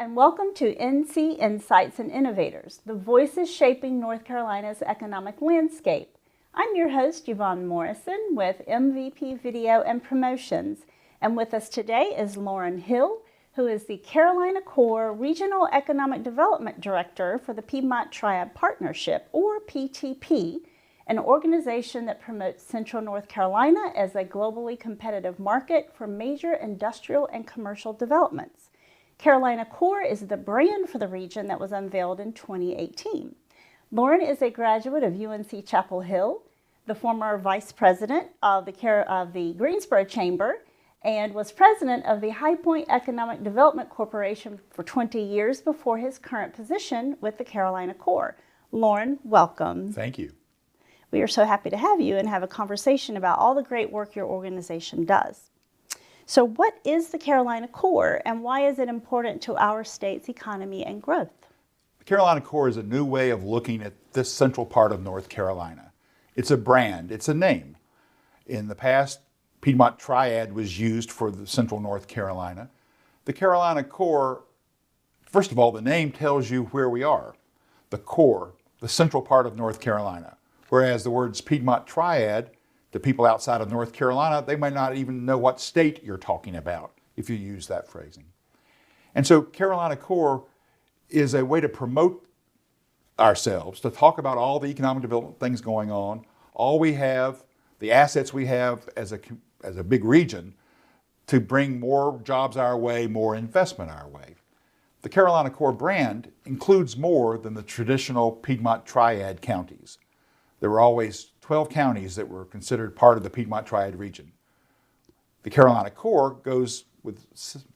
and welcome to NC Insights Innovators, the voices shaping North Carolina's economic landscape. I'm your host, Yvonne Morrison, with MVP Video and Promotions, and with us today is Loren Hill, who is the Carolina Core Regional Economic Development Director for the Piedmont Triad Partnership, or PTP, an organization that promotes Central North Carolina as a globally competitive market for major industrial and commercial developments. Carolina Core is the brand for the region that was unveiled in 2018. Loren is a graduate of UNC Chapel Hill, the former vice president of the Greensboro Chamber, and was president of the High Point Economic Development Corporation for 20 years before his current position with the Carolina Core. Loren, welcome. Thank you. We are so happy to have you and have a conversation about all the great work your organization does. So what is the Carolina Core and why is it important to our state's economy and growth? The Carolina Core is a new way of looking at this central part of North Carolina. It's a brand, it's a name. In the past, Piedmont Triad was used for the central North Carolina. The Carolina Core, first of all, the name tells you where we are. The core, the central part of North Carolina. Whereas the words Piedmont Triad, to people outside of North Carolina, they might not even know what state you're talking about if you use that phrasing. And so Carolina Core is a way to promote ourselves, to talk about all the economic development things going on, all we have, the assets we have as a big region, to bring more jobs our way, more investment our way. The Carolina Core brand includes more than the traditional Piedmont Triad counties. There were always 12 counties that were considered part of the Piedmont Triad region. The Carolina Core goes with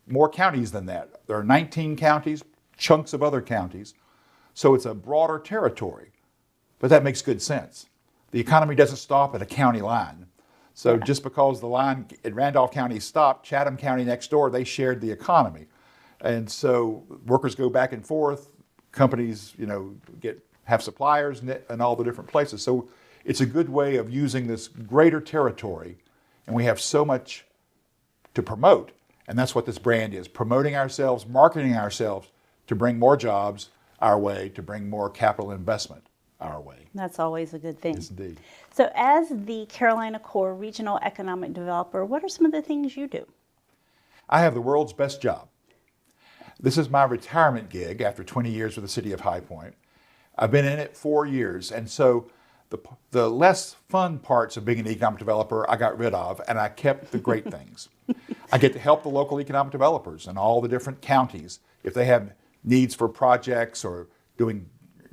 more counties than that. There are 19 counties, chunks of other counties, so it's a broader territory. But that makes good sense. The economy doesn't stop at a county line. So just because the line in Randolph County stopped, Chatham County next door, they shared the economy. And so workers go back and forth, companies, have suppliers in all the different places. So it's a good way of using this greater territory, and we have so much to promote, and that's what this brand is, promoting ourselves, marketing ourselves to bring more jobs our way, to bring more capital investment our way. That's always a good thing. Yes, indeed. So as the Carolina Core Regional Economic Developer, what are some of the things you do? I have the world's best job. This is my retirement gig after 20 years with the city of High Point. I've been in it 4 years, and so the less fun parts of being an economic developer I got rid of, and I kept the great things. I get to help the local economic developers in all the different counties. If they have needs for projects or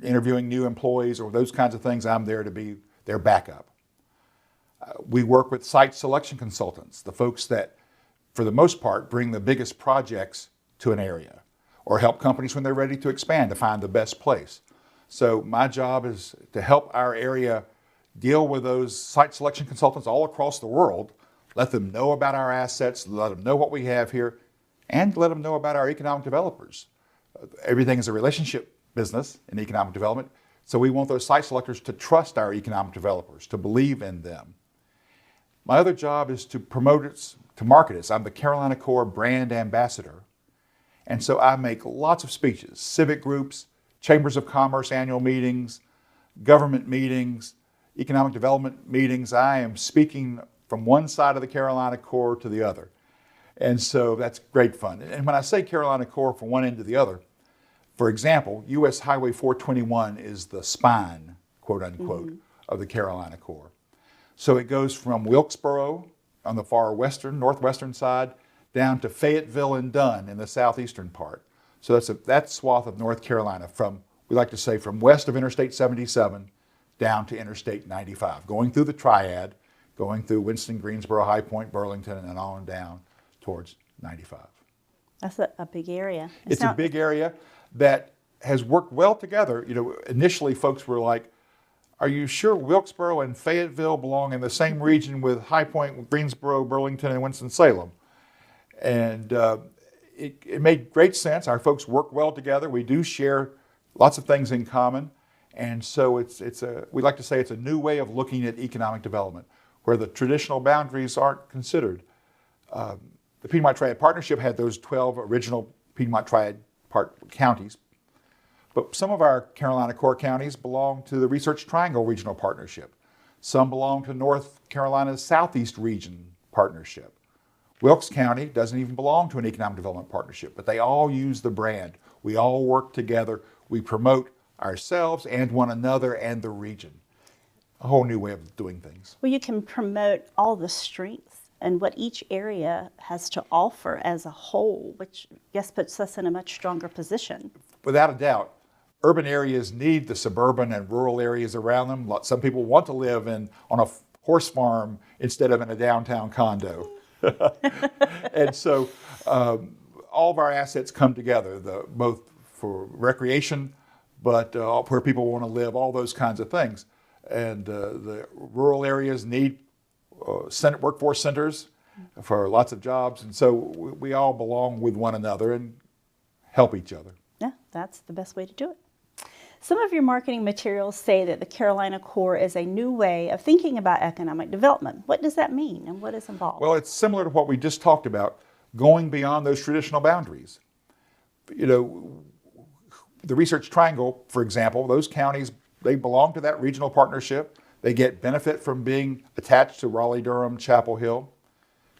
interviewing new employees or those kinds of things, I'm there to be their backup. We work with site selection consultants, the folks that, for the most part, bring the biggest projects to an area, or help companies when they're ready to expand to find the best place. So my job is to help our area deal with those site selection consultants all across the world, let them know about our assets, let them know what we have here, and let them know about our economic developers. Everything is a relationship business in economic development, so we want those site selectors to trust our economic developers, to believe in them. My other job is to promote it, to market it. I'm the Carolina Core brand ambassador, and so I make lots of speeches, civic groups, chambers of commerce annual meetings, government meetings, economic development meetings. I am speaking from one side of the Carolina Core to the other. And so that's great fun. And when I say Carolina Core from one end to the other, for example, US Highway 421 is the spine, quote unquote, of the Carolina Core. So it goes from Wilkesboro on the far northwestern side down to Fayetteville and Dunn in the southeastern part. So that's that swath of North Carolina we like to say, from west of Interstate 77 down to Interstate 95, going through the Triad, going through Winston, Greensboro, High Point, Burlington, and on down towards 95. That's a big area. It's a big area that has worked well together. Initially folks were like, are you sure Wilkesboro and Fayetteville belong in the same region with High Point, Greensboro, Burlington, and Winston-Salem? And it made great sense. Our folks work well together. We do share lots of things in common. And so we like to say it's a new way of looking at economic development where the traditional boundaries aren't considered. The Piedmont Triad Partnership had those 12 original Piedmont Triad counties. But some of our Carolina core counties belong to the Research Triangle Regional Partnership. Some belong to North Carolina's Southeast Region Partnership. Wilkes County doesn't even belong to an economic development partnership, but they all use the brand. We all work together. We promote ourselves and one another and the region. A whole new way of doing things. Well, you can promote all the strengths and what each area has to offer as a whole, which I guess puts us in a much stronger position. Without a doubt, urban areas need the suburban and rural areas around them. Some people want to live on a horse farm instead of in a downtown condo. And so all of our assets come together, both for recreation, but where people want to live, all those kinds of things. And the rural areas need workforce centers for lots of jobs. And so we all belong with one another and help each other. Yeah, that's the best way to do it. Some of your marketing materials say that the Carolina Core is a new way of thinking about economic development. What does that mean and what is involved? Well, it's similar to what we just talked about, going beyond those traditional boundaries. You know, the Research Triangle, for example, those counties, they belong to that regional partnership. They get benefit from being attached to Raleigh, Durham, Chapel Hill,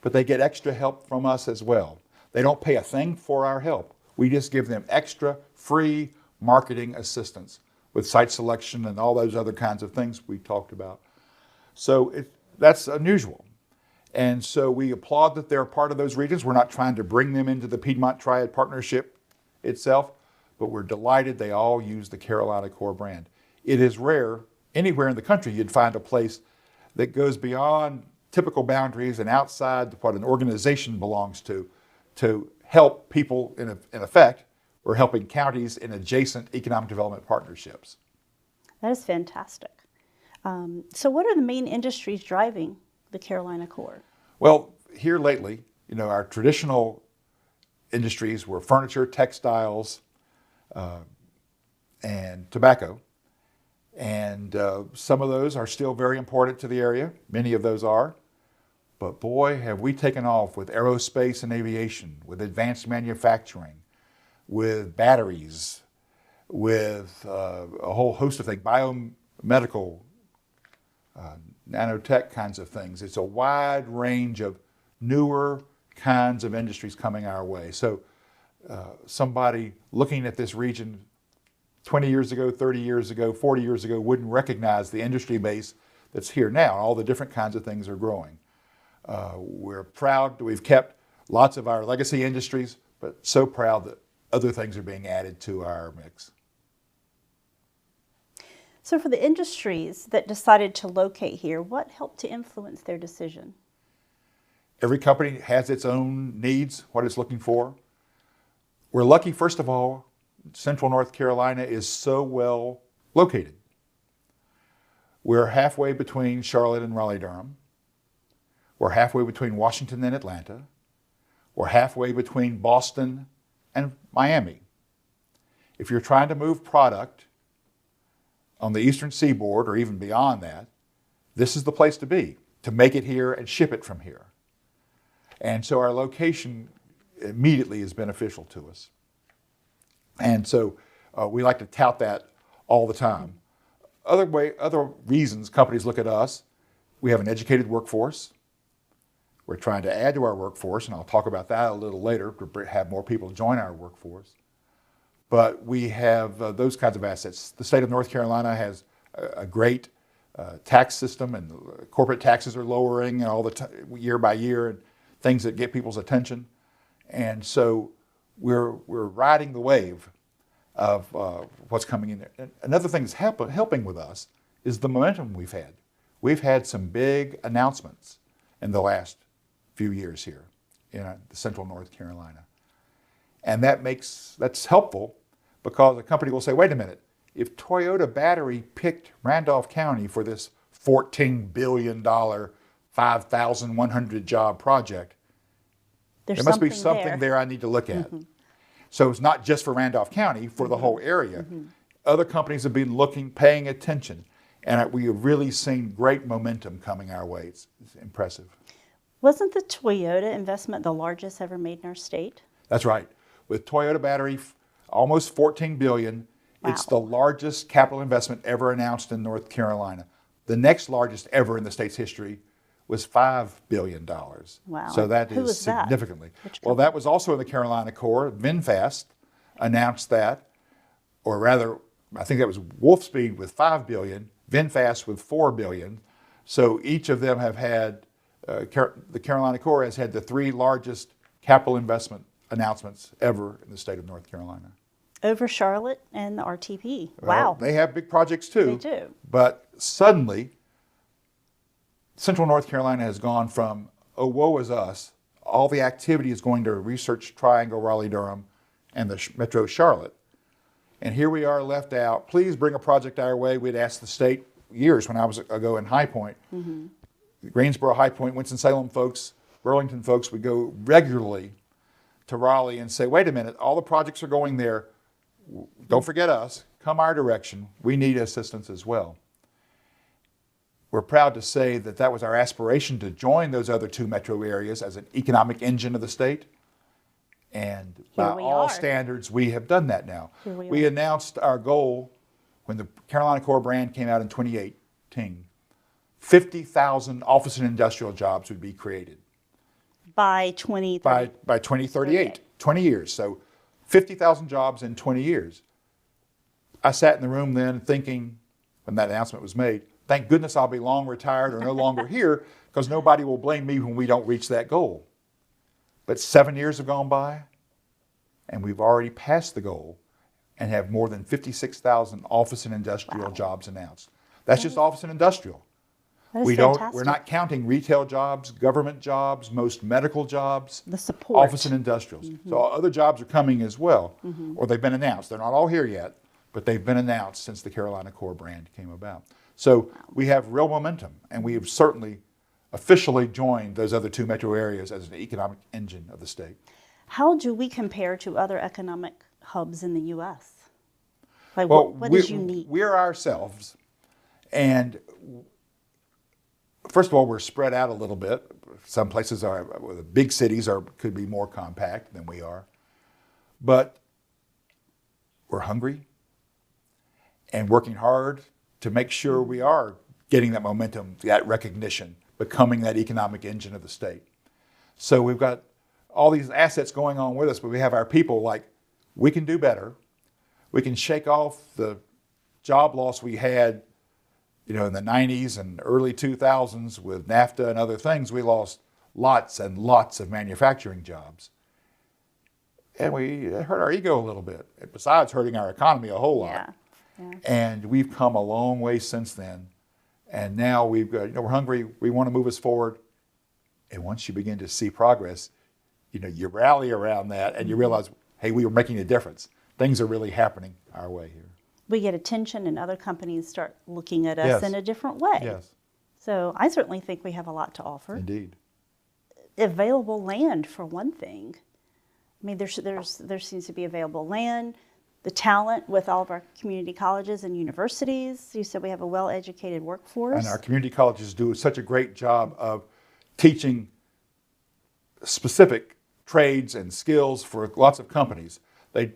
but they get extra help from us as well. They don't pay a thing for our help. We just give them extra free marketing assistance with site selection and all those other kinds of things we talked about. So that's unusual. And so we applaud that they're part of those regions. We're not trying to bring them into the Piedmont Triad Partnership itself, but we're delighted they all use the Carolina Core brand. It is rare anywhere in the country you'd find a place that goes beyond typical boundaries and outside what an organization belongs to help people in effect. We're helping counties in adjacent economic development partnerships. That is fantastic. So what are the main industries driving the Carolina Core? Well, here lately, you know, our traditional industries were furniture, textiles, and tobacco. And some of those are still very important to the area. Many of those are. But boy, have we taken off with aerospace and aviation, with advanced manufacturing, with batteries, with a whole host of things, biomedical, nanotech kinds of things. It's a wide range of newer kinds of industries coming our way. So somebody looking at this region 20 years ago, 30 years ago, 40 years ago wouldn't recognize the industry base that's here now. All the different kinds of things are growing. We're proud that we've kept lots of our legacy industries, but so proud that other things are being added to our mix. So for the industries that decided to locate here, what helped to influence their decision? Every company has its own needs, what it's looking for. We're lucky, first of all, Central North Carolina is so well located. We're halfway between Charlotte and Raleigh-Durham. We're halfway between Washington and Atlanta. We're halfway between Boston and Miami. If you're trying to move product on the eastern seaboard or even beyond that, this is the place to be, to make it here and ship it from here. And so our location immediately is beneficial to us. And so we like to tout that all the time. Other reasons companies look at us, we have an educated workforce. We're trying to add to our workforce, and I'll talk about that a little later, to have more people join our workforce. But we have those kinds of assets. The state of North Carolina has a great tax system, and corporate taxes are lowering all the time, year by year, and things that get people's attention. And so we're riding the wave of what's coming in there. And another thing that's helping with us is the momentum we've had. We've had some big announcements in the last few years here in central North Carolina. And that's helpful because a company will say, wait a minute, if Toyota Battery picked Randolph County for this $14 billion, 5,100 job project, there must be something there I need to look at. Mm-hmm. So it's not just for Randolph County, for the whole area. Mm-hmm. Other companies have been looking, paying attention, and we have really seen great momentum coming our way. It's impressive. Wasn't the Toyota investment the largest ever made in our state? That's right. With Toyota Battery, almost $14 billion. Wow. It's the largest capital investment ever announced in North Carolina. The next largest ever in the state's history was $5 billion. Wow. So that Who is was that? significantly. Which Well, that was also in the Carolina core. VinFast announced that, or rather, I think that was Wolfspeed with $5 billion, VinFast with $4 billion. So each of them have had, the Carolina core has had the 3 largest capital investment announcements ever in the state of North Carolina. Over Charlotte and the RTP. Well, Wow. they have big projects too. They do. But suddenly, Central North Carolina has gone from, oh, woe is us, all the activity is going to Research Triangle, Raleigh-Durham, and the Metro Charlotte. And here we are left out. Please bring a project our way. We'd asked the state years when I was ago in High Point. Mm-hmm. Greensboro, High Point, Winston-Salem folks, Burlington folks would go regularly to Raleigh and say, wait a minute, all the projects are going there. Don't forget us. Come our direction. We need assistance as well. We're proud to say that that was our aspiration to join those other 2 metro areas as an economic engine of the state. And by all standards, we have done that now. We announced our goal when the Carolina Core brand came out in 2018. 50,000 office and industrial jobs would be created. By 2030. By 2038, 20 years. So 50,000 jobs in 20 years. I sat in the room then thinking, when that announcement was made, thank goodness I'll be long retired or no longer here, because nobody will blame me when we don't reach that goal. But 7 years have gone by, and we've already passed the goal and have more than 56,000 office and industrial jobs announced. That's just office and industrial. That is fantastic. We're not counting retail jobs, government jobs, most medical jobs, the support. Office and industrials. Mm-hmm. So other jobs are coming as well, or they've been announced. They're not all here yet, but they've been announced since the Carolina Core brand came about. So we have real momentum, and we have certainly officially joined those other 2 metro areas as an economic engine of the state. How do we compare to other economic hubs in the U.S.? Like, well, what is unique? We're ourselves, and first of all, we're spread out a little bit. Some places are, the big cities could be more compact than we are, but we're hungry and working hard to make sure we are getting that momentum, that recognition, becoming that economic engine of the state. So we've got all these assets going on with us, but we have our people like, we can do better. We can shake off the job loss we had, in the 90s and early 2000s with NAFTA and other things. We lost lots and lots of manufacturing jobs. And it hurt our ego a little bit, besides hurting our economy a whole lot. Yeah. And we've come a long way since then. And now we've got, we're hungry, we want to move us forward. And once you begin to see progress, you rally around that and you realize, hey, we were making a difference. Things are really happening our way here. We get attention and other companies start looking at us in a different way. Yes. So I certainly think we have a lot to offer. Indeed. Available land, for one thing. I mean, there seems to be available land, the talent with all of our community colleges and universities. You said we have a well-educated workforce. And our community colleges do such a great job of teaching specific trades and skills for lots of companies. They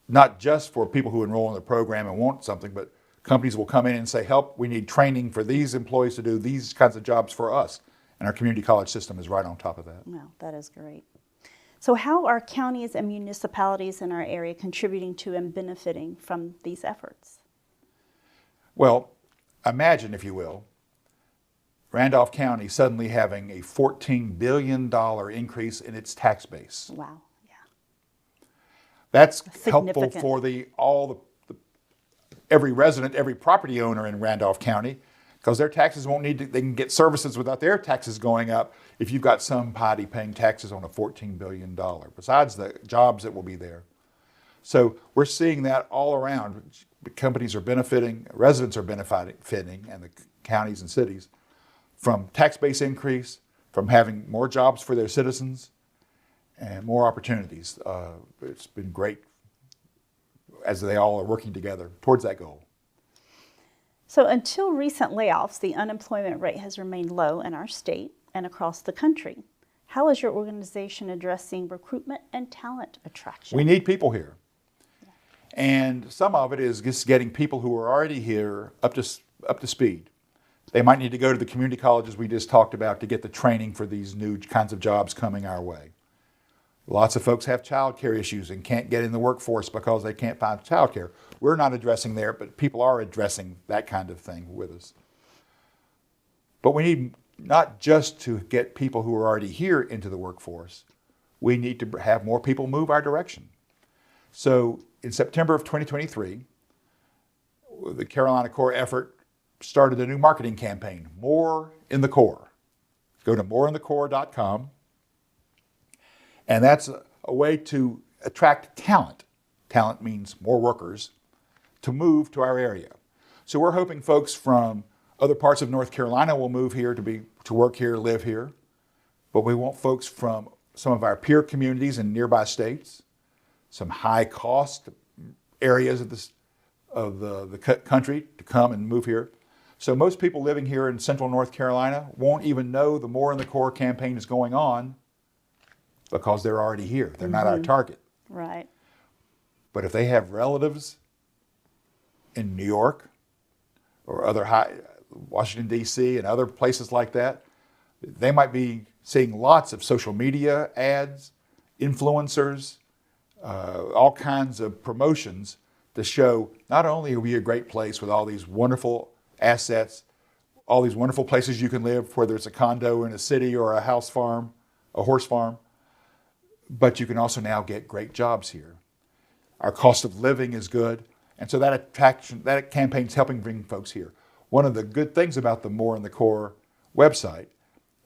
not just for people who enroll in the program and want something, but companies will come in and say, help, we need training for these employees to do these kinds of jobs for us. And our community college system is right on top of that. Wow, that is great. So how are counties and municipalities in our area contributing to and benefiting from these efforts? Well, imagine, if you will, Randolph County suddenly having a $14 billion increase in its tax base. Wow, yeah. That's helpful for every resident, every property owner in Randolph County, because their taxes won't need to, they can get services without their taxes going up if you've got somebody paying taxes on a $14 billion, besides the jobs that will be there. So we're seeing that all around. Companies are benefiting, residents are benefiting, and the counties and cities from tax base increase, from having more jobs for their citizens, and more opportunities. It's been great as they all are working together towards that goal. So until recent layoffs, the unemployment rate has remained low in our state and across the country. How is your organization addressing recruitment and talent attraction? We need people here. And some of it is just getting people who are already here up to speed. They might need to go to the community colleges we just talked about to get the training for these new kinds of jobs coming our way. Lots of folks have childcare issues and can't get in the workforce because they can't find childcare. We're not addressing there, but people are addressing that kind of thing with us. But we need not just to get people who are already here into the workforce, we need to have more people move our direction. So in September of 2023, the Carolina Core effort started a new marketing campaign, More in the Core. Go to moreinthecore.com. And that's a way to attract talent. Talent means more workers to move to our area. So we're hoping folks from other parts of North Carolina will move here to work here, live here. But we want folks from some of our peer communities in nearby states, some high cost areas of the country to come and move here. So most people living here in central North Carolina won't even know the More in the Core campaign is going on because they're already here. They're not our target. Right. But if they have relatives in New York or Washington, D.C. and other places like that, they might be seeing lots of social media ads, influencers, all kinds of promotions to show not only are we a great place with all these wonderful assets, all these wonderful places you can live, whether it's a condo in a city or a house farm, a horse farm, but you can also now get great jobs here. Our cost of living is good, and so that campaign is helping bring folks here. One of the good things about the More in the Core website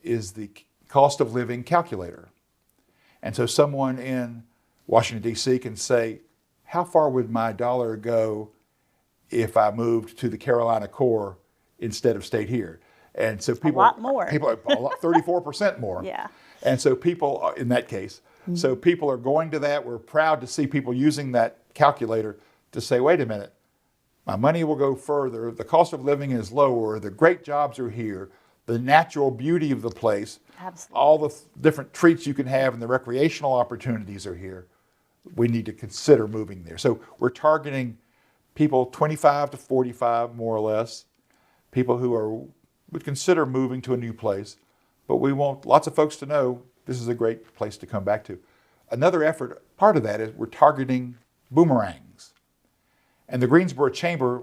is the cost of living calculator. And so someone in Washington, D.C. can say, how far would my dollar go if I moved to the Carolina Core instead of stayed here? And so people, a lot more. 34% more. Yeah. And so people, in that case, so people are going to that. We're proud to see people using that calculator to say, wait a minute, my money will go further. The cost of living is lower. The great jobs are here. The natural beauty of the place, absolutely, all the different treats you can have and the recreational opportunities are here. We need to consider moving there. So we're targeting people 25 to 45, more or less, people who would consider moving to a new place. But we want lots of folks to know this is a great place to come back to. Another effort, part of that is we're targeting boomerangs. And the Greensboro Chamber,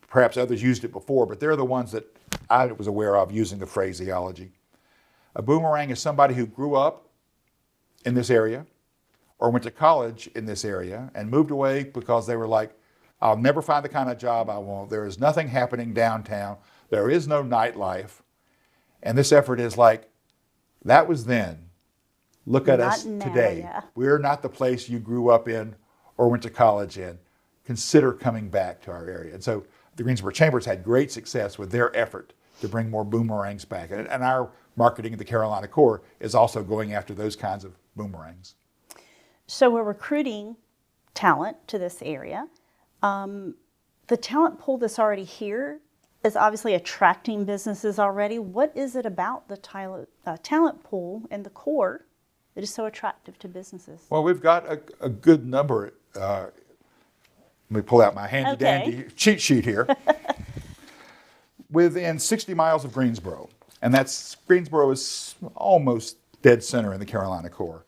perhaps others used it before, but they're the ones that I was aware of using the phraseology. A boomerang is somebody who grew up in this area or went to college in this area and moved away because they were like, I'll never find the kind of job I want. There is nothing happening downtown. There is no nightlife. And this effort is like, that was then. Look at us today. Yeah. We're not the place you grew up in or went to college in. Consider coming back to our area. And so the Greensboro Chamber's had great success with their effort to bring more boomerangs back. And our marketing of the Carolina Core is also going after those kinds of boomerangs. So we're recruiting talent to this area. The talent pool that's already here is obviously attracting businesses already. What is it about the talent pool and the core that is so attractive to businesses? Well, we've got a good number. Let me pull out my handy-dandy cheat sheet here. Within 60 miles of Greensboro, and Greensboro is almost dead center in the Carolina Core.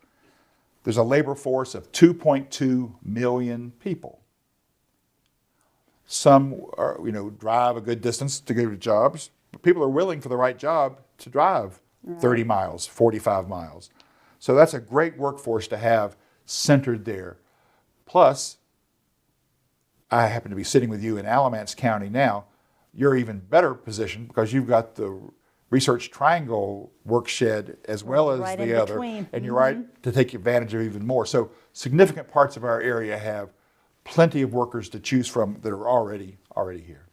There's a labor force of 2.2 million people. Some drive a good distance to go to jobs, but people are willing for the right job to drive 30 miles, 45 miles. So that's a great workforce to have centered there. Plus, I happen to be sitting with you in Alamance County now. You're even better positioned because you've got the Research Triangle workshed as well as right the other. between. And you're right to take advantage of even more. So significant parts of our area have plenty of workers to choose from that are already here.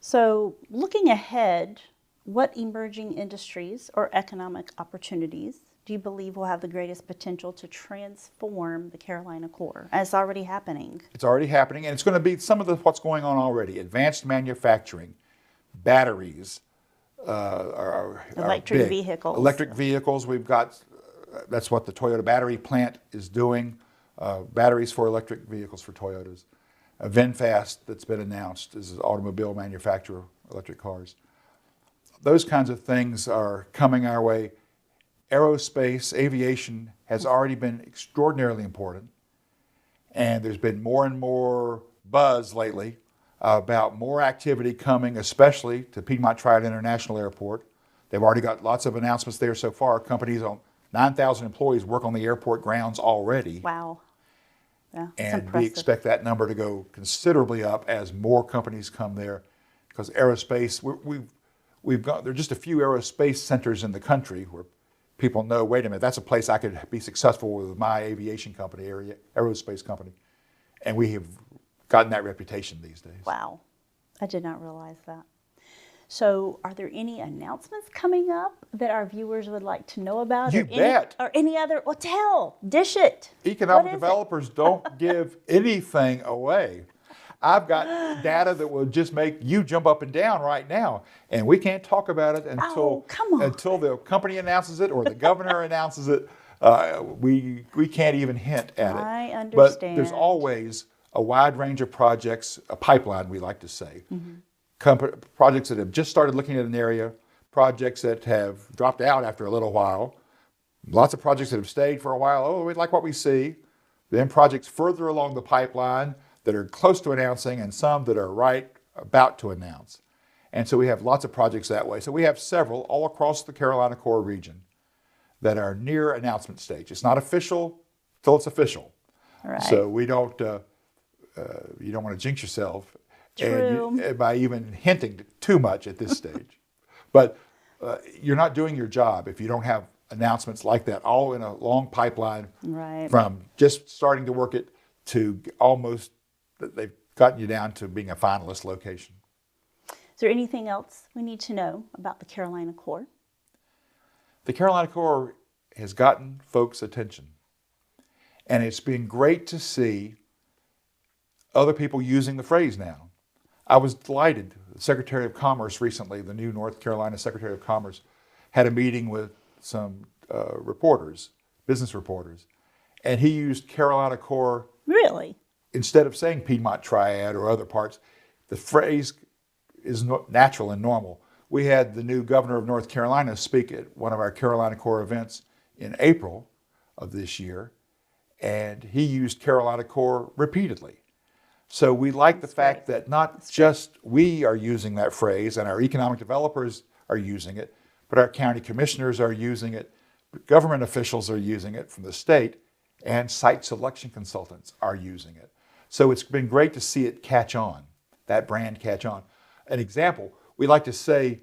So looking ahead, what emerging industries or economic opportunities do you believe will have the greatest potential to transform the Carolina Core? It's already happening. It's already happening, and it's going to be some of what's going on already. Advanced manufacturing, batteries, electric vehicles. Electric vehicles, we've got, that's what the Toyota battery plant is doing. batteries for electric vehicles for Toyotas. VinFast that's been announced is an automobile manufacturer, electric cars. Those kinds of things are coming our way. Aerospace, aviation has already been extraordinarily important. And there's been more and more buzz lately about more activity coming, especially to Piedmont Triad International Airport. They've already got lots of announcements there so far. Companies on 9,000 employees work on the airport grounds already. Wow. Yeah, and we expect that number to go considerably up as more companies come there, because aerospace, we've got, there are just a few aerospace centers in the country where people know, wait a minute, that's a place I could be successful with my aviation company, aerospace company. And we have gotten that reputation these days. Wow. I did not realize that. So are there any announcements coming up that our viewers would like to know about? You bet. Or any other, well, dish it. Economic developers don't give anything away. I've got data that will just make you jump up and down right now. And we can't talk about it until the company announces it or the governor announces it. We can't even hint at it. I understand. But there's always a wide range of projects, a pipeline, we like to say. Mm-hmm. Projects that have just started looking at an area, projects that have dropped out after a little while, lots of projects that have stayed for a while. Oh, we like what we see. Then projects further along the pipeline that are close to announcing, and some that are right about to announce. And so we have lots of projects that way. So we have several all across the Carolina Core region that are near announcement stage. It's not official till it's official. Right. So we don't, you don't want to jinx yourself. True. And by even hinting too much at this stage. But you're not doing your job if you don't have announcements like that, all in a long pipeline, right, from just starting to work it to almost, they've gotten you down to being a finalist location. Is there anything else we need to know about the Carolina Core? The Carolina Core has gotten folks' attention. And it's been great to see other people using the phrase now. I was delighted. The Secretary of Commerce recently, the new North Carolina Secretary of Commerce, had a meeting with some reporters, business reporters, and he used Carolina Core. Really? Instead of saying Piedmont Triad or other parts, the phrase is natural and normal. We had the new governor of North Carolina speak at one of our Carolina Core events in April of this year, and he used Carolina Core repeatedly. So we like the fact that not just we are using that phrase and our economic developers are using it, but our county commissioners are using it, government officials are using it from the state, and site selection consultants are using it. So it's been great to see it catch on, that brand catch on. An example, we like to say,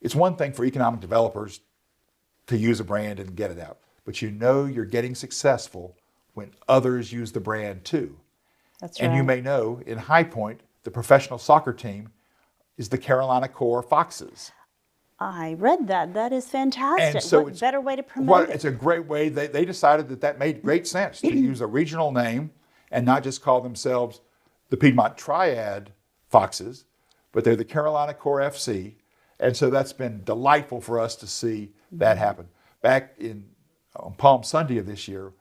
it's one thing for economic developers to use a brand and get it out, but you know you're getting successful when others use the brand too. That's right. And you may know, in High Point, the professional soccer team is the Carolina Core Foxes. I read that. That is fantastic. And so what better way to promote it? It's a great way. They decided that made great sense to use a regional name and not just call themselves the Piedmont Triad Foxes, but they're the Carolina Core FC. And so that's been delightful for us to see that happen. Back on Palm Sunday of this year,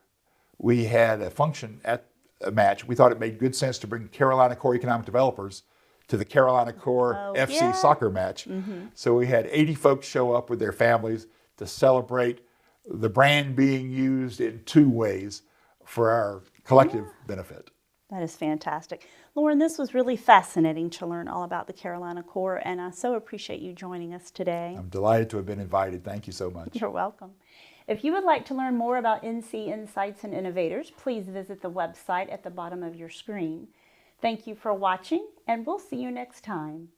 we had a function at a match. We thought it made good sense to bring Carolina Core economic developers to the Carolina Core FC soccer match. Mm-hmm. So we had 80 folks show up with their families to celebrate the brand being used in two ways for our collective benefit. That is fantastic. Loren, this was really fascinating to learn all about the Carolina Core, and I so appreciate you joining us today. I'm delighted to have been invited. Thank you so much. You're welcome. If you would like to learn more about NC Insights and Innovators, please visit the website at the bottom of your screen. Thank you for watching, and we'll see you next time.